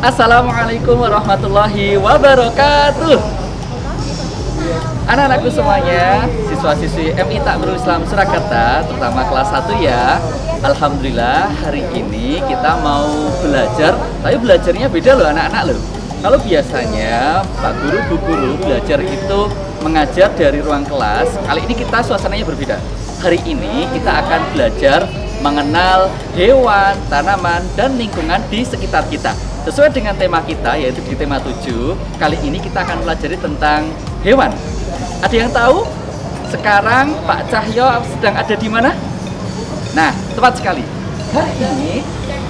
Assalamualaikum warahmatullahi wabarakatuh. Anak-anakku semuanya, siswa-siswi MI Takmirul Islam Surakarta, terutama kelas 1 ya. Alhamdulillah hari ini kita mau belajar, tapi belajarnya beda loh anak-anak loh. Kalau biasanya Pak Guru, Bu Guru belajar itu mengajar dari ruang kelas, kali ini kita suasananya berbeda. Hari ini kita akan belajar mengenal hewan, tanaman, dan lingkungan di sekitar kita. Sesuai dengan tema kita, yaitu di tema 7, kali ini kita akan pelajari tentang hewan. Ada yang tahu sekarang Pak Cahyo sedang ada di mana? Nah, tepat sekali. Hari ini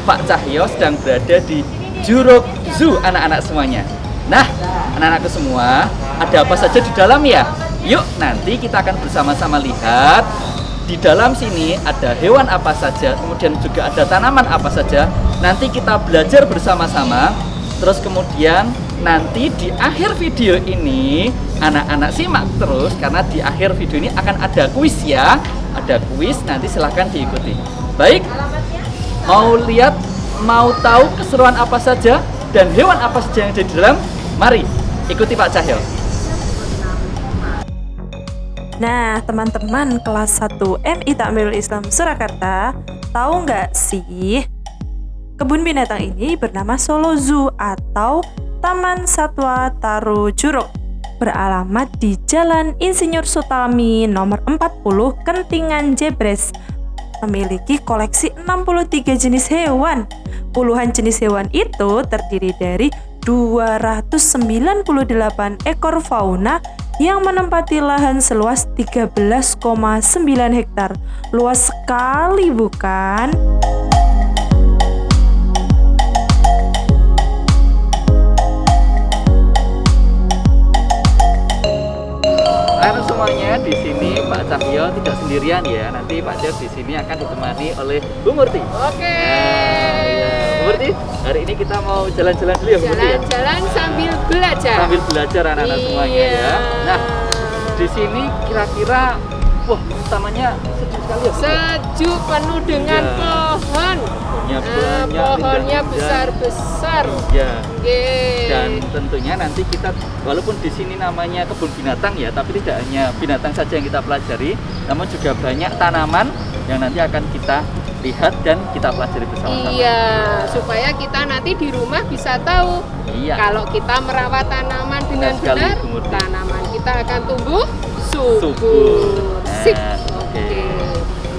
Pak Cahyo sedang berada di Juruk Zoo, anak-anak semuanya. Nah, anak-anakku semua, ada apa saja di dalam ya? Yuk, nanti kita akan bersama-sama lihat. Di dalam sini ada hewan apa saja, kemudian juga ada tanaman apa saja. Nanti kita belajar bersama-sama. Terus kemudian nanti di akhir video ini anak-anak simak terus, karena di akhir video ini akan ada kuis ya. Ada kuis, nanti silahkan diikuti. Baik, mau lihat, mau tahu keseruan apa saja dan hewan apa saja yang ada di dalam? Mari ikuti Pak Cahyo. Nah, teman-teman kelas 1 MI Takmirul Islam Surakarta, tahu nggak sih? Kebun binatang ini bernama Solo Zoo atau Taman Satwa Taru Juruk. Beralamat di Jalan Insinyur Sutami nomor 40 Kentingan Jebres. Memiliki koleksi 63 jenis hewan. Puluhan jenis hewan itu terdiri dari 298 ekor fauna yang menempati lahan seluas 13,9 hektar. Luas sekali bukan? Halo semuanya, di sini Pak Cahyo tidak sendirian ya. Nanti Pak Cahyo di sini akan ditemani oleh Bu Murti. Oke. Nah, ya. Bu Murti, hari ini kita mau jalan-jalan dulu ya Bu Murti ya? Jalan-jalan sambil belajar. Sambil belajar anak-anak semuanya ya. Nah, di sini kira-kira, wah, tamannya sejuk sekali ya. Sejuk, penuh dengan Ya. pohon. Pohonnya banyak, Pohonnya rindang-rindang. besar-besar. Ya. Oke. Dan tentunya nanti kita, walaupun di sini namanya kebun binatang ya, tapi tidak hanya binatang saja yang kita pelajari, namun juga banyak tanaman yang nanti akan kita lihat dan kita pelajari bersama-sama. Iya, supaya kita nanti di rumah bisa tahu. Iya. Kalau kita merawat tanaman dengan Benar sekali, benar, Bu Murti. tanaman kita akan tumbuh subur. Subur. Sip. Nah, Oke. oke.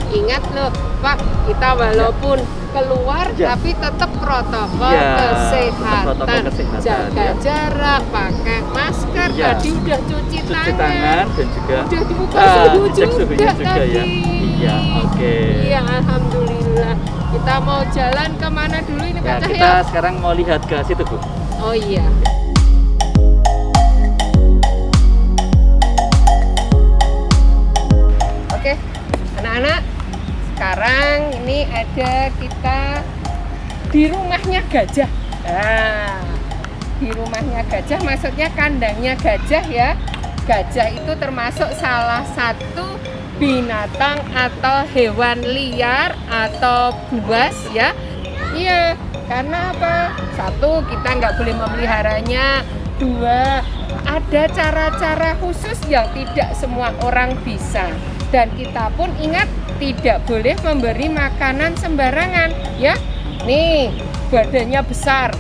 Ingat loh, Pak, kita walaupun keluar Ya. tapi tetap protokol Ya, kesehatan. protokol kesehatan, Jaga ya. jarak, pakai masker, Ya. tadi udah cuci Cuci tangan dan juga udah diukur suhu dicek suhunya juga tadi. ya. Iya, oke. Iya, alhamdulillah. Kita mau jalan kemana dulu ini Ya, Pak Cahyo? kita sekarang mau lihat ke situ, Bu. Oh iya. Oke, anak-anak, sekarang ini ada kita di rumahnya gajah. Nah, di rumahnya gajah maksudnya kandangnya gajah ya. Gajah itu termasuk salah satu binatang atau hewan liar atau buas ya. Iya, karena apa? Satu, kita nggak boleh memeliharanya. Dua, ada cara-cara khusus yang tidak semua orang bisa. Dan kita pun ingat tidak boleh memberi makanan sembarangan ya. Nih, badannya besar.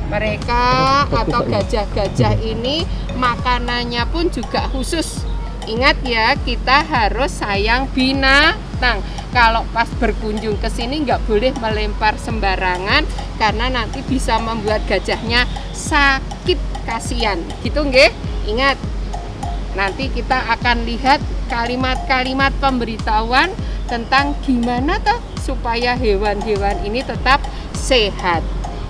Mereka atau gajah-gajah ini makanannya pun juga khusus. Ingat ya, kita harus sayang binatang. Kalau pas berkunjung ke sini nggak boleh melempar sembarangan karena nanti bisa membuat gajahnya sakit, kasihan. Gitu nggih? Ingat. Nanti kita akan lihat kalimat-kalimat pemberitahuan tentang gimana toh supaya hewan-hewan ini tetap sehat.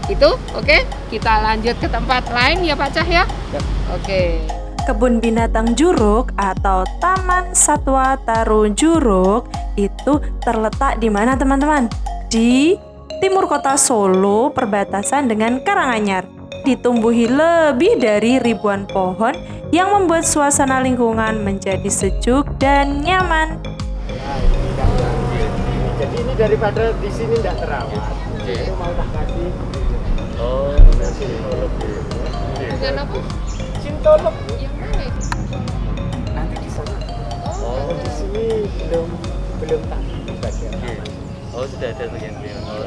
Itu oke? Kita lanjut ke tempat lain ya Pak Cahyo? Ya. Oke. Kebun binatang Juruk atau Taman Satwa Taru Juruk itu terletak di mana teman-teman? Di timur kota Solo, perbatasan dengan Karanganyar. Ditumbuhi lebih dari ribuan pohon yang membuat suasana lingkungan menjadi sejuk dan nyaman. Jadi ini daripada di sini tidak terawat. Oke. Saya mau tak kasih. Oh, Dengan apa? Sintolog. Yang mana itu? Nanti di sana. Oh, Di sini belum tak bagian. Oh, sudah ada tuh yang bilang. Oh,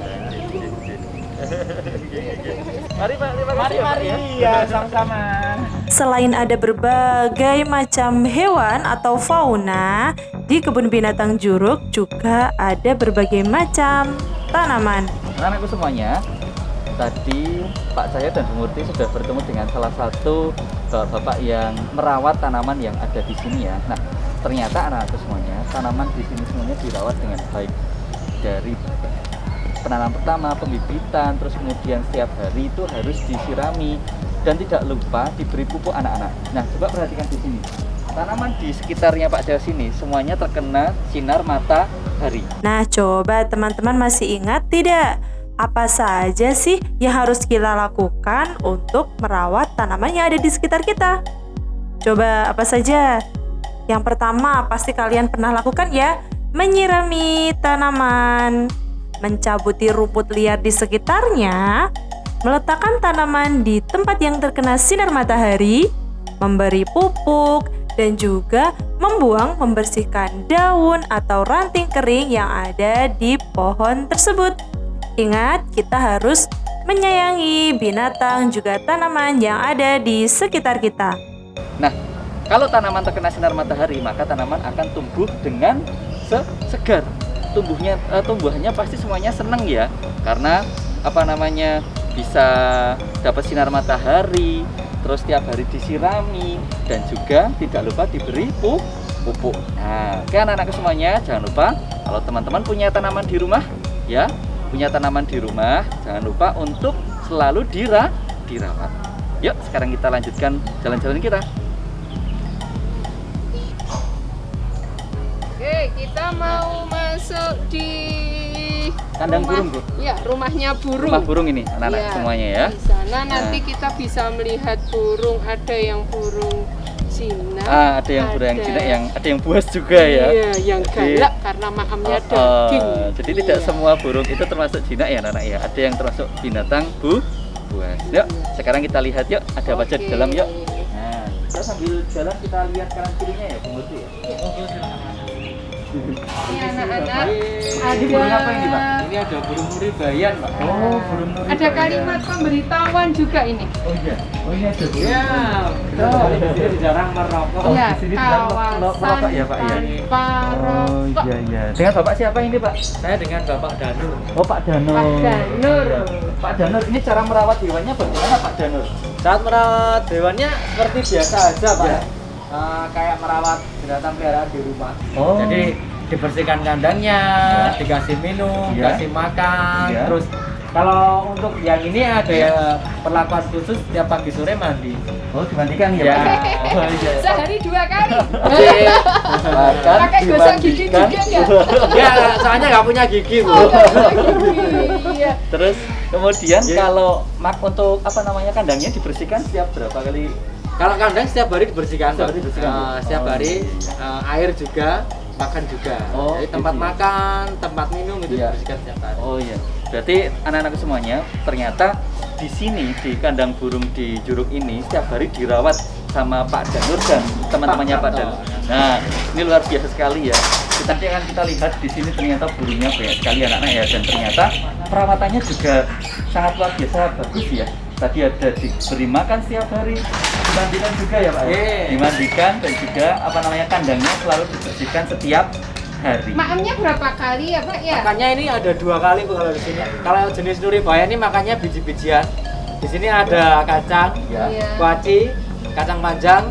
mari Pak, terima kasih ya, Pak, ya. Iya, sama-sama. Selain ada berbagai macam hewan atau fauna, di kebun binatang Juruk juga ada berbagai macam tanaman. Anak-anakku semuanya, tadi Pak Cahyo dan Bu Murti sudah bertemu dengan salah satu bapak yang merawat tanaman yang ada di sini ya. Nah, ternyata anak-anakku semuanya, tanaman di sini semuanya dirawat dengan baik. Dari penanam pertama, pembibitan, terus kemudian setiap hari itu harus disirami dan tidak lupa diberi pupuk anak-anak. Nah, coba perhatikan di sini. Tanaman di sekitarnya Pak Cahyo sini semuanya terkena sinar matahari. Nah, coba teman-teman masih ingat tidak? Apa saja sih yang harus kita lakukan untuk merawat tanaman yang ada di sekitar kita? Coba apa saja? Yang pertama pasti kalian pernah lakukan ya, menyirami tanaman, mencabuti rumput liar di sekitarnya, meletakkan tanaman di tempat yang terkena sinar matahari, memberi pupuk, dan juga membersihkan daun atau ranting kering yang ada di pohon tersebut. Ingat, kita harus menyayangi binatang juga tanaman yang ada di sekitar kita. Nah, kalau tanaman terkena sinar matahari, maka tanaman akan tumbuh dengan segar. Tumbuhannya pasti semuanya senang ya, karena bisa dapat sinar matahari, terus tiap hari disirami, dan juga tidak lupa diberi pupuk. Nah, oke anak-anakku semuanya, jangan lupa kalau teman-teman punya tanaman di rumah ya, jangan lupa untuk selalu dirawat. Yuk, sekarang kita lanjutkan jalan-jalan kita. Oke, kita mau masuk di Kandang burung, Bu. Iya, rumahnya burung. Rumah burung ini, anak-anak Iya, semuanya ya. Di sana nanti kita bisa melihat burung, ada yang burung Cina. Ada yang burung Cina, ada yang buas juga ya. Iya, yang Jadi, galak karena makamnya daging. Jadi tidak Iya. semua burung itu termasuk jinak ya anak-anak ya. Ada yang termasuk binatang buas. Yuk, sekarang kita lihat yuk, ada apa aja di dalam yuk. Nah, kita sambil jalan kita lihat kanan kirinya ya, Bu Murti ya. Ini anak-anak Ini burung apa ini, Pak? Ini ada burung nuribayan, Pak. Oh, burung nuri. ada kalimat pemberitahuan juga ini. Oh iya. Oh ini ada burung. Ya, kita di sini jarang merokok. Iya, di sini tidak merokok kawasan ya, Pak, ya? tanpa rokok. Iya. Dengan Bapak siapa ini, Pak? Saya dengan Bapak Danur. Oh, Pak Danur. Pak Danur. Pak Danur, ini cara merawat hewannya bagaimana, Pak Danur? Saat merawat hewannya seperti biasa aja, Pak. Ya. Kayak merawat binatang peliharaan di rumah. Oh. Jadi dibersihkan kandangnya, Ya. dikasih minum, Ya. dikasih makan. Ya. Terus kalau untuk yang ini ada perlakuan khusus tiap pagi sore mandi. Oh, dimandikan ya, Ya. Pak? Oh, iya. Sehari 2 kali. Makan, Pakai gosok gigi dimandikan. juga nggak? Ya, soalnya nggak punya gigi, Bu. Oh, nggak punya gigi. Iya. Terus kemudian Ya. kalau untuk kandangnya dibersihkan setiap berapa kali? Kalau kandang setiap hari dibersihkan, Setiap Pak. hari dibersihkan. Setiap Oh. hari air juga, makan juga. Oh, Jadi tempat gitu ya. makan, tempat minum itu Iya. dibersihkan setiap hari. Oh iya. Berarti anak-anak semuanya ternyata di sini di kandang burung di Juruk ini setiap hari dirawat sama Pak Danur dan teman-temannya Pak Pak Danur. Danur. Nah, ini luar biasa sekali ya. Nanti akan kita lihat di sini ternyata burungnya banyak sekali anak-anak ya, dan ternyata perawatannya juga sangat luar biasa bagus ya. Tadi ada diberi makan setiap hari, dimandikan juga ya Pak. Iya. Dimandikan dan juga kandangnya selalu dibersihkan setiap hari. Makamnya berapa kali ya, Pak? Ya. Makannya ini ada 2 kali, Bu, kalau di sini. Kalau jenis nuribaya ini makannya biji-bijian. Di sini ada kacang, Ya. Iya. kuaci, kacang panjang,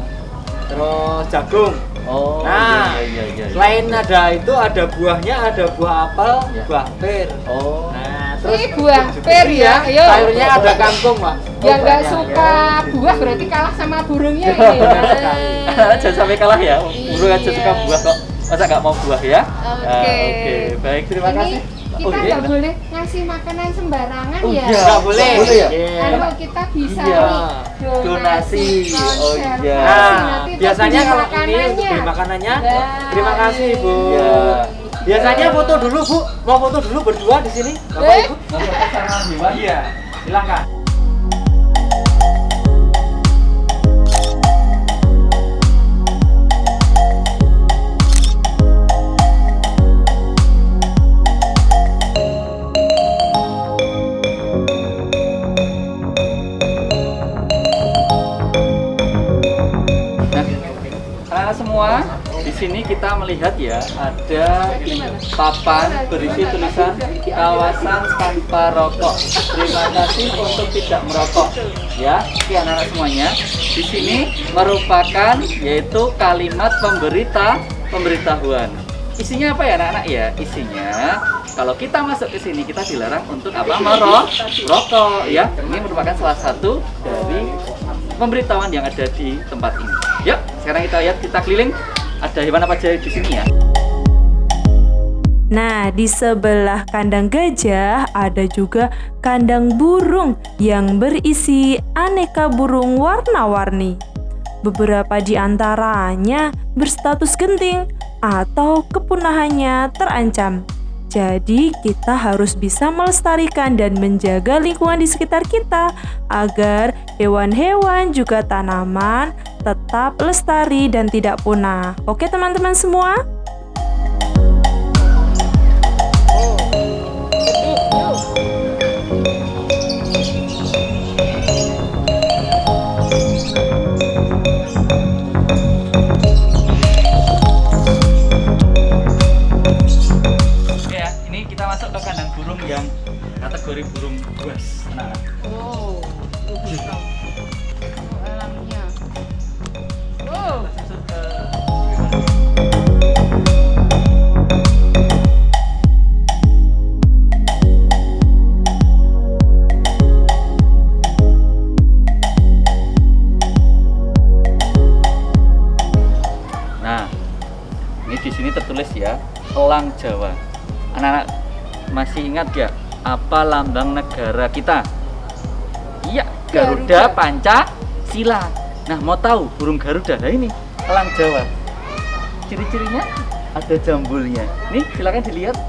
terus jagung. Oh, Nah, iya. selain ada itu, ada buahnya, ada buah apel, Ya. buah pir. Oh, Nah, Ini buah pir ya. Ayo. sayurnya ada kangkung, Pak. Yang nggak banyak, suka ya. buah berarti kalah sama burungnya ini. Benar sekali. jangan sampai kalah ya. Burung aja Iya. suka buah kok. Masa nggak mau buah ya? Oke. Oke, baik, terima Ini kasih. kita iya, nggak boleh ngasih makanan sembarangan Oh, ya. iya. Nggak boleh. Nggak boleh ya? Iya. Anu kita bisa Iya. nih, Donasi. Oh, konservasi. iya. Nah, Nanti biasanya beli kalau ini untuk makanannya. beli makanannya, Nah, terima kasih, Bu. Iya. Biasanya foto dulu, Bu. Mau foto dulu berdua di sini, Bapak Eh? Ibu? Mau foto sama hewan? Iya, silakan. semua, di sini kita melihat ya ada papan berisi tulisan kawasan tanpa rokok. Terima kasih untuk tidak merokok. Ya, oke anak-anak semuanya. Di sini merupakan yaitu kalimat pemberitahuan. Isinya apa ya anak-anak ya? Isinya kalau kita masuk ke sini kita dilarang untuk apa? Merokok ya. Ini merupakan salah satu dari pemberitahuan yang ada di tempat ini. Yuk, sekarang kita lihat, kita keliling. Ada hewan apa aja di sini ya? Nah, di sebelah kandang gajah ada juga kandang burung yang berisi aneka burung warna-warni. Beberapa di antaranya berstatus genting atau kepunahannya terancam. Jadi, kita harus bisa melestarikan dan menjaga lingkungan di sekitar kita agar hewan-hewan juga tanaman tetap lestari dan tidak punah. Oke, teman-teman semua? Yang kategori burung buas. Nah, alamnya. Oh. Nah, ini di sini tertulis ya, elang Jawa. Anak-anak masih ingat gak apa lambang negara kita? Iya, Garuda Pancasila. Nah, mau tahu burung Garuda? Nah ini elang Jawa. Ciri-cirinya ada jambulnya. Nih, silakan dilihat.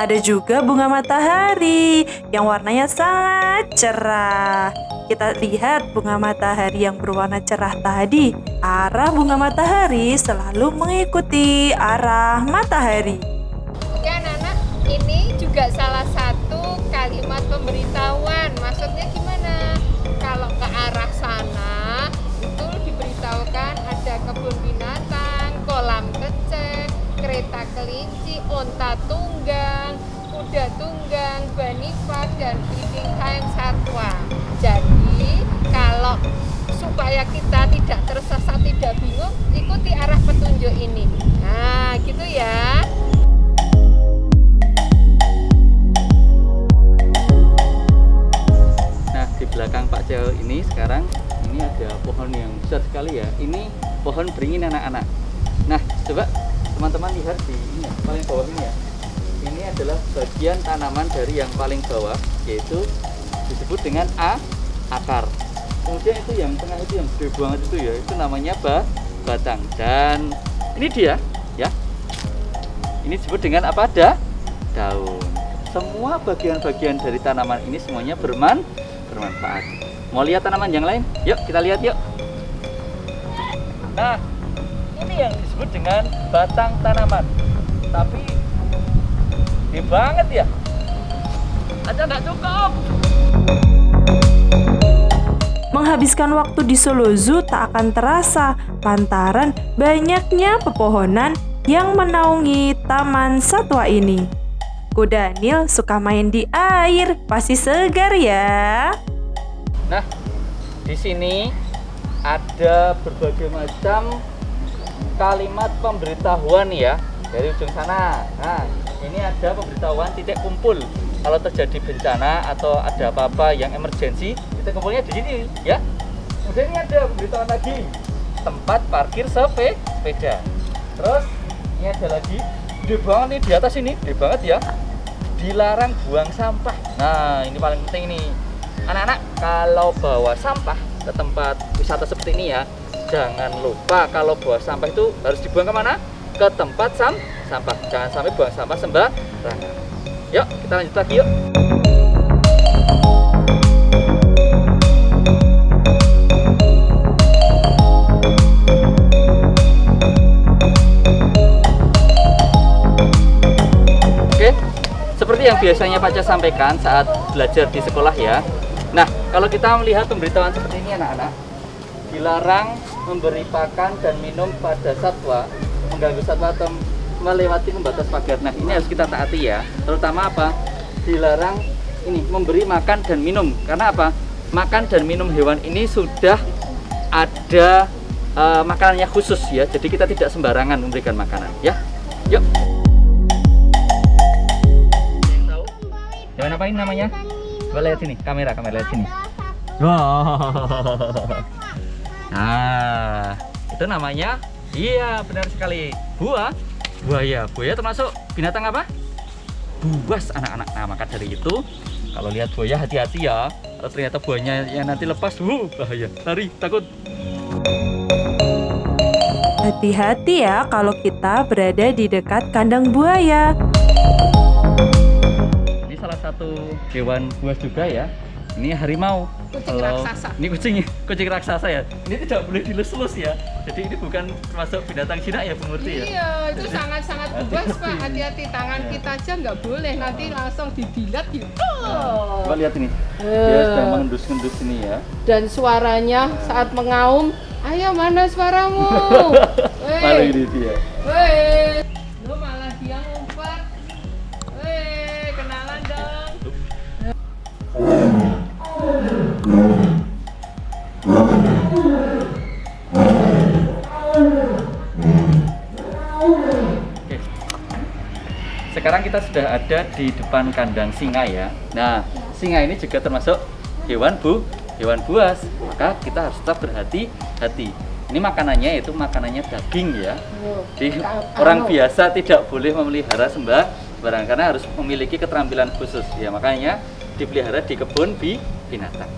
Ada juga bunga matahari yang warnanya sangat cerah. Kita lihat bunga matahari yang berwarna cerah tadi. Arah bunga matahari selalu mengikuti arah matahari. Oke anak-anak, ini juga salah satu kalimat pemberitahuan. Maksudnya gimana? Kalau ke arah sana, itu diberitahukan ada kebun binatang, kolam kecek, kereta kelinci, onta tunggang, kuda tunggang, bunny park, dan feeding time satwa. Jadi kalau supaya kita tidak tersesat, tidak bingung, ikuti arah petunjuk ini. Nah, gitu ya. Nah, di belakang Pak Ceo ini sekarang ini ada pohon yang besar sekali ya. Ini pohon beringin anak-anak. Nah, coba teman-teman lihat di ini ya, paling bawah ini ya. Ini adalah bagian tanaman dari yang paling bawah, yaitu disebut dengan akar. Kemudian itu yang tengah itu yang gede banget itu ya, itu namanya batang. Dan ini dia ya. Ini disebut dengan apa? Daun. Semua bagian-bagian dari tanaman ini semuanya bermanfaat. Mau lihat tanaman yang lain? Yuk kita lihat yuk. Nah, ini yang disebut dengan batang tanaman. Tapi gede banget ya. Aja nggak cukup. Menghabiskan waktu di Solo Zoo tak akan terasa lantaran banyaknya pepohonan yang menaungi taman satwa ini. Ko Daniel suka main di air, pasti segar ya. Nah, di sini ada berbagai macam kalimat pemberitahuan ya dari ujung sana. Nah, ini ada pemberitahuan titik kumpul. Kalau terjadi bencana atau ada apa-apa yang emergensi, titik kumpulnya di sini ya. Kemudian ini ada pemberitahuan lagi, tempat parkir sepeda. Terus ini ada lagi, gede banget nih di atas ini, gede banget ya. Dilarang buang sampah. Nah, ini paling penting nih. Anak-anak kalau bawa sampah ke tempat wisata seperti ini ya, jangan lupa kalau bawa sampah itu harus dibuang kemana? Ke tempat sampah. Jangan sampai buang sampah sembarangan. Yuk, kita lanjut lagi yuk. Oke, seperti yang biasanya Pak Ca sampaikan saat belajar di sekolah ya. Nah, kalau kita melihat pemberitahuan seperti ini anak-anak, dilarang memberi pakan dan minum pada satwa, mengganggu satwa atau melewati pembatas pagar. Nah, ini harus kita taati ya. Terutama apa? Dilarang ini memberi makan dan minum. Karena apa? Makan dan minum hewan ini sudah ada makanannya khusus ya. Jadi kita tidak sembarangan memberikan makanan ya. Yuk. Yang tahu? Hewan apa ini namanya? Coba lihat sini, kamera lihat sini. Wow. Nah, itu namanya, iya benar sekali, buaya. Buaya termasuk binatang apa? Buas anak-anak. Nah, maka dari itu kalau lihat buaya hati-hati ya. Kalau ternyata buayanya yang nanti lepas, bahaya, lari, takut. Hati-hati ya kalau kita berada di dekat kandang buaya. Ini salah satu hewan buas juga ya. Ini harimau. Kucing raksasa. Ini kucing raksasa ya. Ini tidak boleh dilus-lus ya. Jadi ini bukan termasuk binatang jinak ya, Bu Murti ya. Iya, itu sangat-sangat buas Pak. Hati-hati, tangan kita aja nggak boleh. Nanti langsung didilat gitu. Coba lihat ini. Dia sedang mengendus-endus ini ya. Dan suaranya saat mengaum, ayo mana suaramu? Malah ini dia. Weh, lu malah dia ngumpet. Weh, kenalan dong. Oke. Sekarang kita sudah ada di depan kandang singa ya. Nah, singa ini juga termasuk hewan buas. Maka kita harus tetap berhati-hati. Ini makanannya itu makanannya daging ya. Jadi orang biasa tidak boleh memelihara sembarangan karena harus memiliki keterampilan khusus ya. Makanya dipelihara di kebun binatang.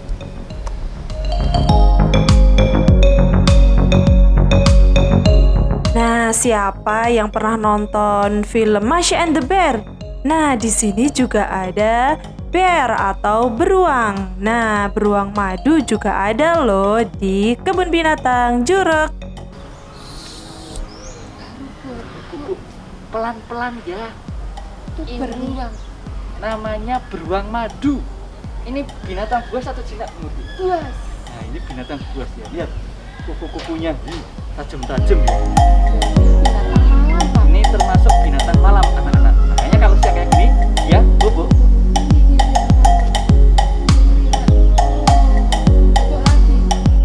Nah, siapa yang pernah nonton film Masha and the Bear? Nah, di sini juga ada bear atau beruang. Nah, beruang madu juga ada loh di kebun binatang Juruk. Pelan-pelan ya. Ini namanya beruang madu. Ini binatang buas atau jinak, Bu Murti? Buas. Nah, ini binatang buas ya. Lihat kuku-kukunya tajam-tajam ya. Ini termasuk binatang malam anak-anak. Makanya kalau siang kayak gini, ya bubuk.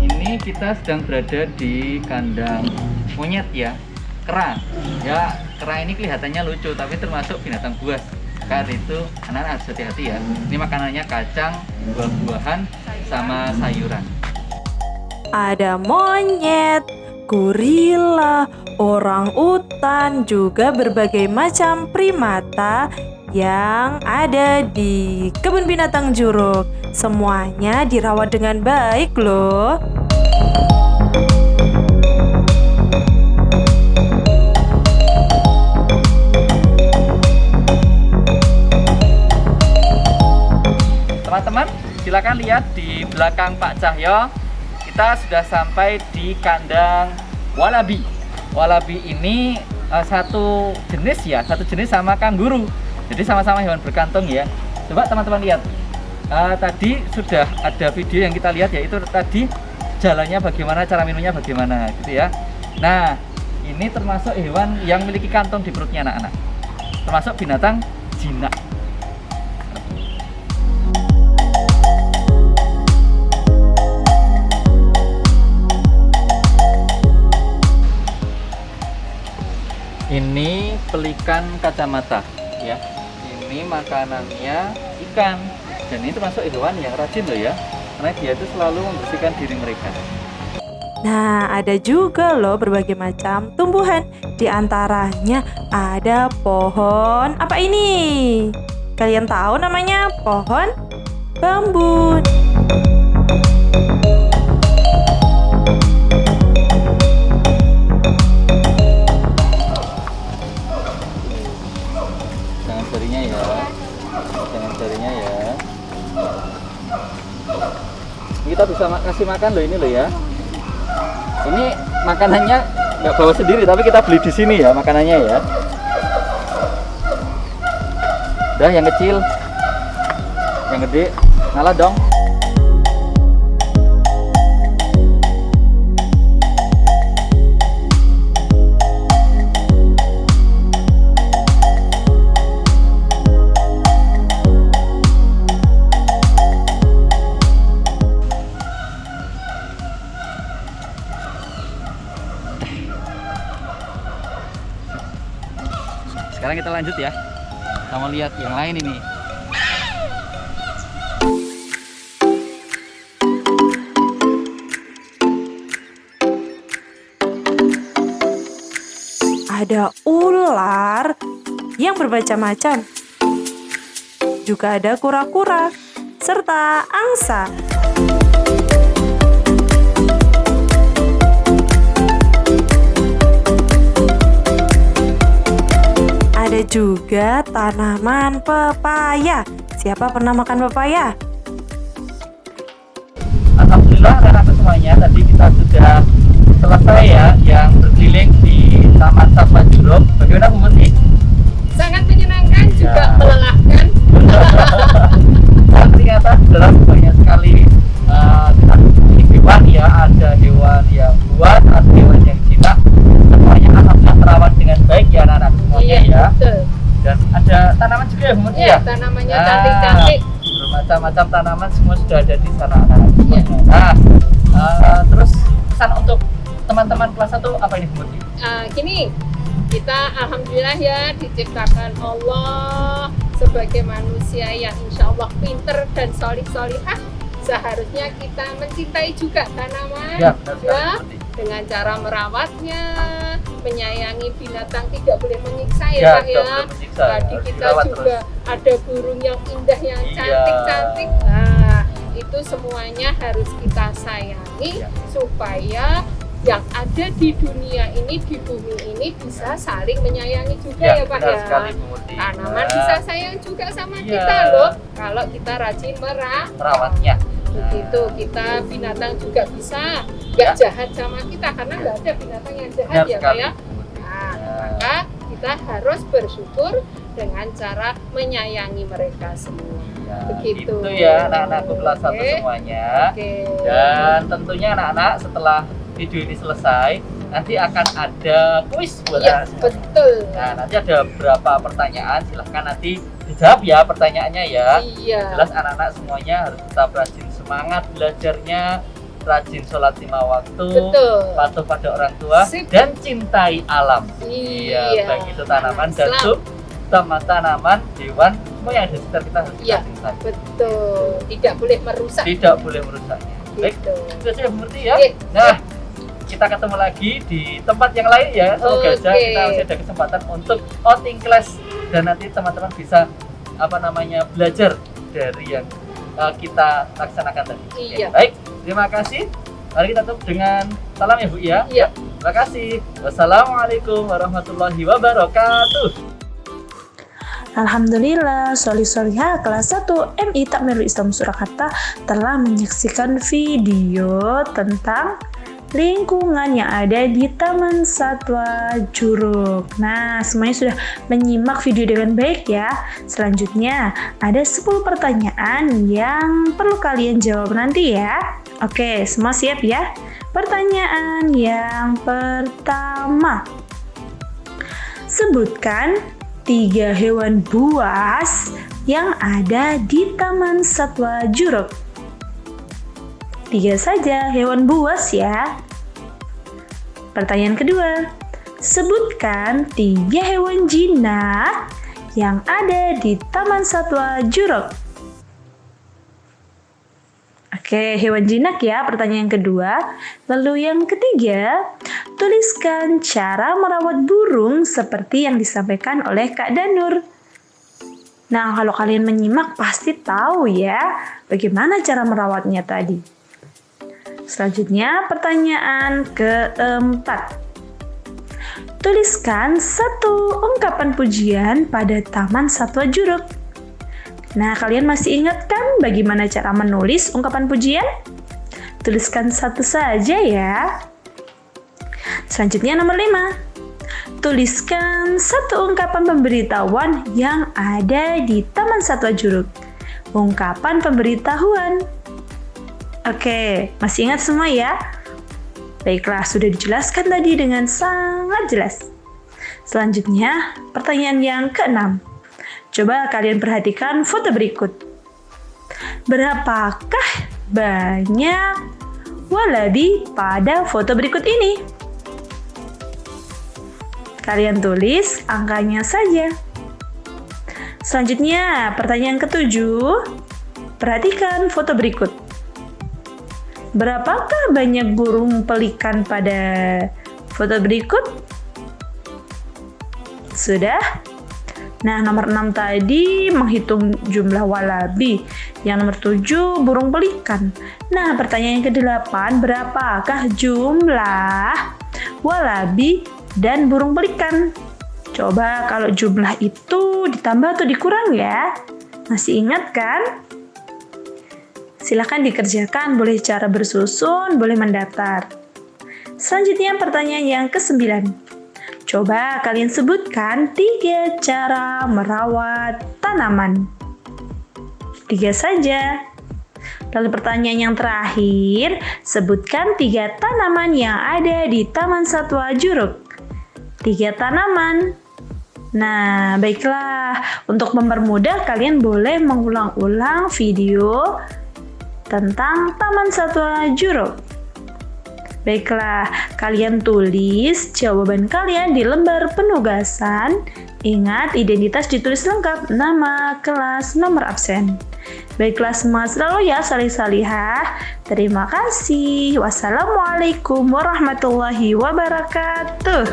Ini kita sedang berada di kandang monyet ya, kera. Ya, kera ini kelihatannya lucu, tapi termasuk binatang buas. Karena itu anak-anak harus hati-hati ya. Ini makanannya kacang, buah-buahan, sama sayuran. Ada monyet, gorila, orang utan, juga berbagai macam primata yang ada di kebun binatang Juruk. Semuanya dirawat dengan baik loh. Teman-teman, silakan lihat di belakang Pak Cahyo. Kita sudah sampai di kandang walabi. Walabi ini satu jenis sama kanguru. Jadi sama-sama hewan berkantung ya. Coba teman-teman lihat. Tadi sudah ada video yang kita lihat, yaitu tadi jalannya bagaimana, cara minumnya bagaimana gitu ya. Nah, ini termasuk hewan yang memiliki kantong di perutnya anak-anak. Termasuk binatang jinak. Ini pelikan kacamata ya. Ini makanannya ikan. Dan ini termasuk hewan yang rajin loh ya. Karena dia itu selalu membersihkan diri mereka. Nah, ada juga loh berbagai macam tumbuhan. Di antaranya ada pohon apa ini? Kalian tahu namanya? Pohon bambu. Kita bisa kasih makan loh ini loh ya. Ini makanannya nggak bawa sendiri, tapi kita beli di sini ya makanannya ya. Udah yang kecil. Yang gede ngalah dong. Sekarang kita lanjut ya. Kita mau lihat yang lain ini. Ada ular yang bermacam-macam. Juga ada kura-kura serta angsa. Ada juga tanaman pepaya. Siapa pernah makan pepaya? Alhamdulillah anak-anak semuanya, tadi kita sudah selesai ya yang berkeliling di Taman Satwa Juruk. Bagaimana Bu Muti? Sangat menyenangkan juga Ya. melelahkan. Dan ternyata dalam banyak sekali hewan ya, ada hewan yang buas, ada hewan yang jinak. Semuanya alhamdulillah terawat dengan baik ya anak-anak semuanya ya. Betul. Dan ada tanaman juga ya Bu Muti Iya, ya? tanamannya Nah, cantik-cantik. bermacam-macam tanaman semua sudah ada di sana anak-anak semuanya. Iya. Nah, terus pesan untuk teman-teman kelas 1 apa ini Bu Muti? Gini, kita alhamdulillah ya diciptakan Allah sebagai manusia yang insya Allah pinter dan solih-solihah. Seharusnya kita mencintai juga tanaman Ya, benar sekali, ya, Bu Muti. dengan cara merawatnya, menyayangi binatang, tidak boleh menyiksa Ya, ya Pak tidak ya. boleh menyiksa, Tadi harus kita dirawat juga ada burung yang indah yang Iya. cantik-cantik. Nah, itu semuanya harus kita sayangi Ya. supaya yang ada di dunia ini, di bumi ini bisa saling menyayangi juga ya, Pak benar ya. sekali Bu Muti. Tanaman Nah, bisa sayang juga sama Iya. kita loh kalau kita rajin merawatnya. begitu. Kita binatang juga bisa Ya. nggak jahat sama kita karena nggak ada binatang yang jahat Benar ya Pak sekali ya. Bu Muti. Nah, maka kita harus bersyukur dengan cara menyayangi mereka semua. Ya, Begitu. Itu ya anak-anakku kelas 1 Oke. semuanya. Oke. Dan tentunya anak-anak setelah video ini selesai nanti akan ada kuis buat Iya, anak-anak. betul. Nah, nanti ada beberapa pertanyaan, silahkan nanti dijawab ya pertanyaannya ya. Iya. Jelas anak-anak semuanya harus tetap rajin semangat belajarnya, rajin sholat 5 waktu, Betul. patuh pada orang tua, Sip. dan cintai alam. Iya. Baik itu tanaman dan Islam. sub, sama tanaman, hewan, semua yang ada di sekitar kita harus Iya. kita cintai. Betul. Tidak boleh merusak. Tidak boleh merusaknya. Baik, Gitu. itu saja Bu Murti ya. Oke. Nah, kita ketemu lagi di tempat yang lain ya. Semoga aja Oke. kita masih ada kesempatan untuk outing class dan nanti teman-teman bisa belajar dari yang kita laksanakan tadi. Iya. Oke, baik, terima kasih. Mari kita tutup dengan salam ya Bu ya. Iya. Terima kasih. Wassalamualaikum warahmatullahi wabarakatuh. Alhamdulillah, Solih-Solihah kelas 1 MI Takmirul Islam Surakarta telah menyaksikan video tentang lingkungan yang ada di Taman Satwa Juruk. Nah, semuanya sudah menyimak video dengan baik ya. Selanjutnya, ada 10 pertanyaan yang perlu kalian jawab nanti ya. Oke, semua siap ya? Pertanyaan yang pertama. Sebutkan 3 hewan buas yang ada di Taman Satwa Juruk. 3 saja hewan buas ya. Pertanyaan kedua, sebutkan 3 hewan jinak yang ada di Taman Satwa Juruk. Oke, hewan jinak ya pertanyaan kedua. Lalu yang ketiga, tuliskan cara merawat burung seperti yang disampaikan oleh Kak Danur. Nah, kalau kalian menyimak pasti tahu ya bagaimana cara merawatnya tadi. Selanjutnya pertanyaan keempat. Tuliskan 1 ungkapan pujian pada Taman Satwa Juruk. Nah, kalian masih ingat kan bagaimana cara menulis ungkapan pujian? Tuliskan 1 saja ya. Selanjutnya nomor 5. Tuliskan satu ungkapan pemberitahuan yang ada di Taman Satwa Juruk. Ungkapan pemberitahuan. Oke, masih ingat semua ya? Baiklah, sudah dijelaskan tadi dengan sangat jelas. Selanjutnya, pertanyaan yang ke-6. Coba kalian perhatikan foto berikut. Berapakah banyak walabi pada foto berikut ini? Kalian tulis angkanya saja. Selanjutnya, pertanyaan ke-7. Perhatikan foto berikut. Berapakah banyak burung pelikan pada foto berikut? Sudah? Nah, nomor 6 tadi menghitung jumlah walabi. Yang nomor 7 burung pelikan. Nah, pertanyaan yang ke-8, berapakah jumlah walabi dan burung pelikan? Coba kalau jumlah itu ditambah atau dikurang ya? Masih ingat kan? Silahkan dikerjakan, boleh cara bersusun, boleh mendatar. Selanjutnya pertanyaan yang ke-9. Coba kalian sebutkan 3 cara merawat tanaman. 3 saja. Lalu pertanyaan yang terakhir, sebutkan 3 tanaman yang ada di Taman Satwa Juruk. 3 tanaman. Nah, baiklah. Untuk mempermudah, kalian boleh mengulang-ulang video tentang Taman Satwa Juruk. Baiklah, kalian tulis jawaban kalian di lembar penugasan. Ingat, identitas ditulis lengkap, nama, kelas, nomor absen. Baiklah, semangat selalu ya salih-salihah. Terima kasih. Wassalamualaikum warahmatullahi wabarakatuh.